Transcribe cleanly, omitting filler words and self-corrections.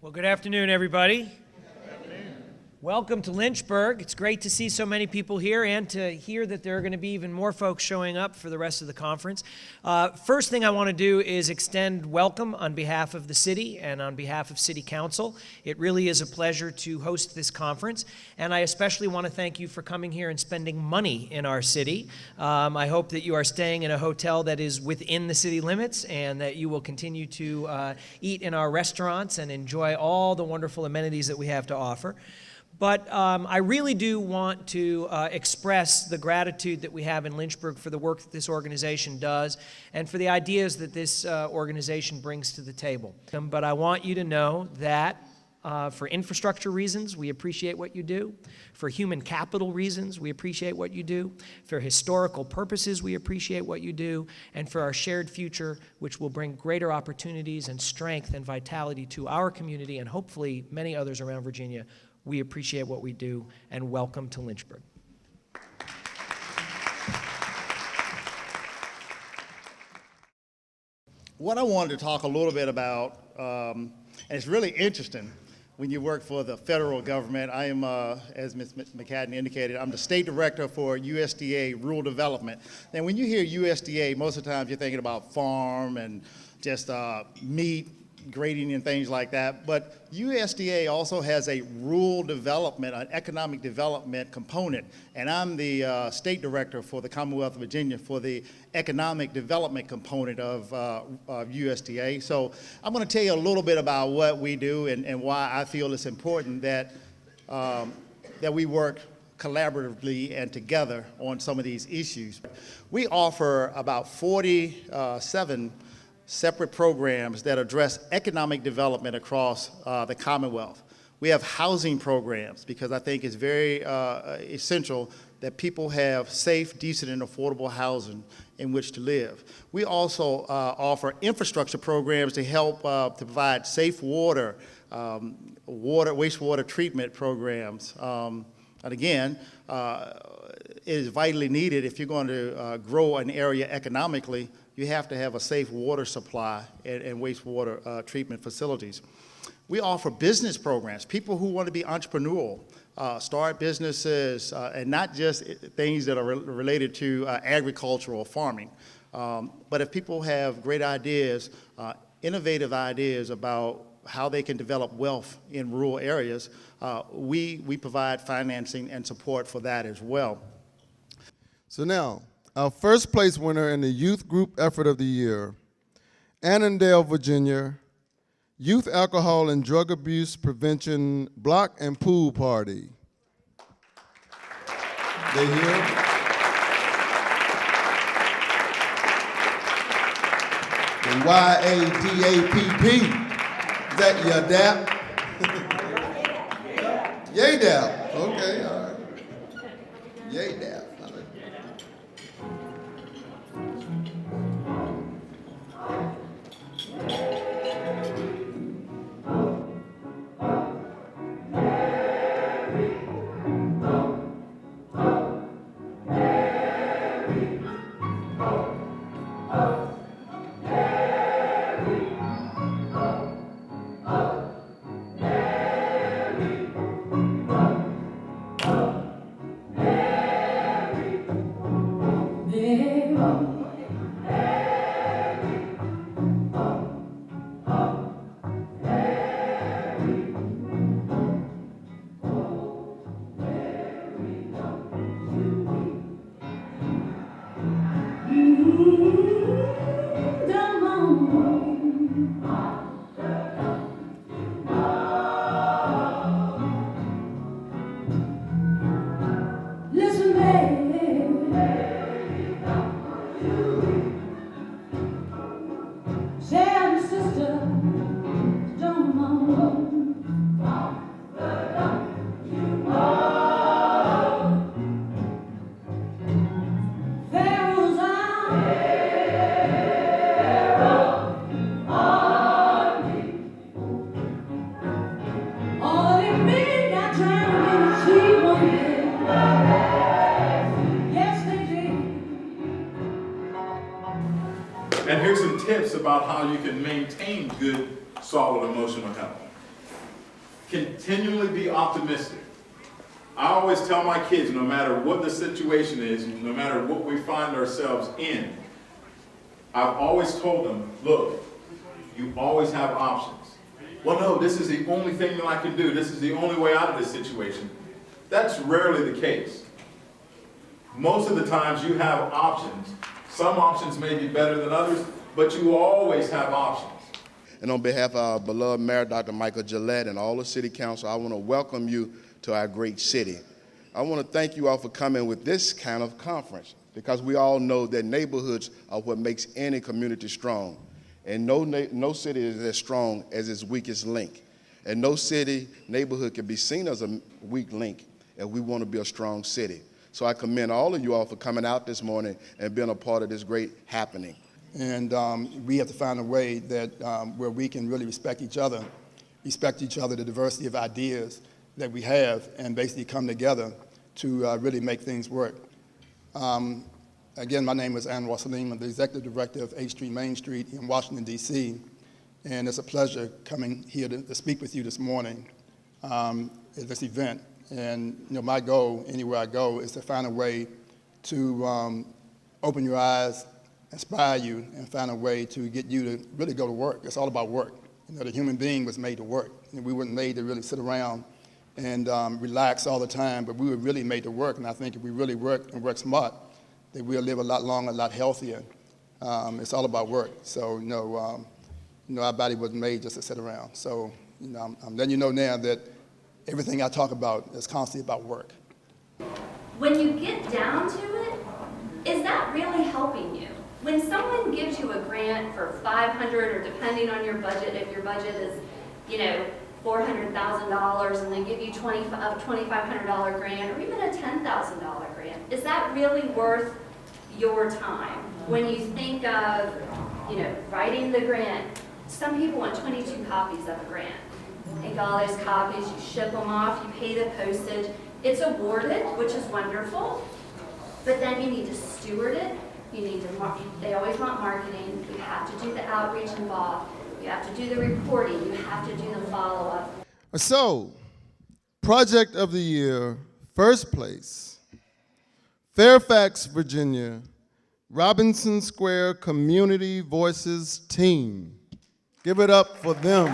Well, good afternoon, everybody. Welcome to Lynchburg. It's great to see so many people here and to hear that there are going to be even more folks showing up for the rest of the conference. First thing I want to do is extend welcome on behalf of the city and on behalf of City Council. It really is a pleasure to host this conference, and I especially want to thank you for coming here and spending money in our city. I hope that you are staying in a hotel that is within the city limits and that you will continue to eat in our restaurants and enjoy all the wonderful amenities that we have to offer. But I really do want to express the gratitude that we have in Lynchburg for the work that this organization does and for the ideas that this organization brings to the table. But I want you to know that for infrastructure reasons, we appreciate what you do. For human capital reasons, we appreciate what you do. For historical purposes, we appreciate what you do. And for our shared future, which will bring greater opportunities and strength and vitality to our community and hopefully many others around Virginia, we appreciate what we do, and welcome to Lynchburg. What I wanted to talk a little bit about, and it's really interesting when you work for the federal government. I am, as Ms. McCadden indicated, I'm the state director for USDA Rural Development. And when you hear USDA, most of the time you're thinking about farm and just meat, grading and things like that, but USDA also has a rural development, an economic development component, and I'm the state director for the Commonwealth of Virginia for the economic development component of USDA. So I'm going to tell you a little bit about what we do and why I feel it's important that, that we work collaboratively and together on some of these issues. We offer about 47 separate programs that address economic development across the Commonwealth. We have housing programs because I think it's very essential that people have safe, decent, and affordable housing in which to live. We also offer infrastructure programs to help to provide safe water, wastewater treatment programs. And again, it is vitally needed if you're going to grow an area economically. You have to have a safe water supply and wastewater treatment facilities. We offer business programs, people who want to be entrepreneurial, start businesses, and not just things that are related to agriculture or farming. But if people have great ideas, innovative ideas about how they can develop wealth in rural areas, we provide financing and support for that as well. So now, our first place winner in the Youth Group Effort of the Year, Annandale, Virginia, Youth Alcohol and Drug Abuse Prevention Block and Pool Party. They here? The YADAPP. Is that your DAP? YADAP. Okay, all right. YADAP. And here's some tips about how you can maintain good, solid emotional health. continually be optimistic. I always tell my kids, no matter what the situation is, no matter what we find ourselves in, I've always told them, look, you always have options. Well, no, this is the only thing that I can do. This is the only way out of this situation. That's rarely the case. Most of the times you have options. Some options may be better than others, but you always have options. And on behalf of our beloved Mayor, Dr. Michael Gillette, and all the City Council, I want to welcome you to our great city. I want to thank you all for coming with this kind of conference, because we all know that neighborhoods are what makes any community strong. And no city is as strong as its weakest link. And no city, neighborhood can be seen as a weak link if we want to be a strong city. So I commend all of you all for coming out this morning and being a part of this great happening. And we have to find a way that where we can really respect each other, the diversity of ideas that we have, and basically come together to really make things work. Again, my name is Anwar Saleem. I'm the Executive Director of 8th Street Main Street in Washington, D.C. And it's a pleasure coming here to speak with you this morning at this event. And my goal, anywhere I go, is to find a way to open your eyes, inspire you, and find a way to get you to really go to work. It's all about work. The human being was made to work. And we weren't made to really sit around and relax all the time, but we were really made to work. And I think if we really work and work smart, that we'll live a lot longer, a lot healthier. It's all about work. So, our body wasn't made just to sit around. So, I'm letting you know now that everything I talk about is constantly about work. When you get down to it, is that really helping you? When someone gives you a grant for $500, or depending on your budget, if your budget is, $400,000, and they give you a $2,500 grant, or even a $10,000 grant, is that really worth your time? When you think of, writing the grant, some people want 22 copies of a grant. Take all those copies, you ship them off, you pay the postage. It's awarded, which is wonderful, but then you need to steward it. You need to they always want marketing. You have to do the outreach involved. You have to do the reporting. You have to do the follow-up. So, Project of the Year, first place, Fairfax, Virginia, Robinson Square Community Voices Team. Give it up for them.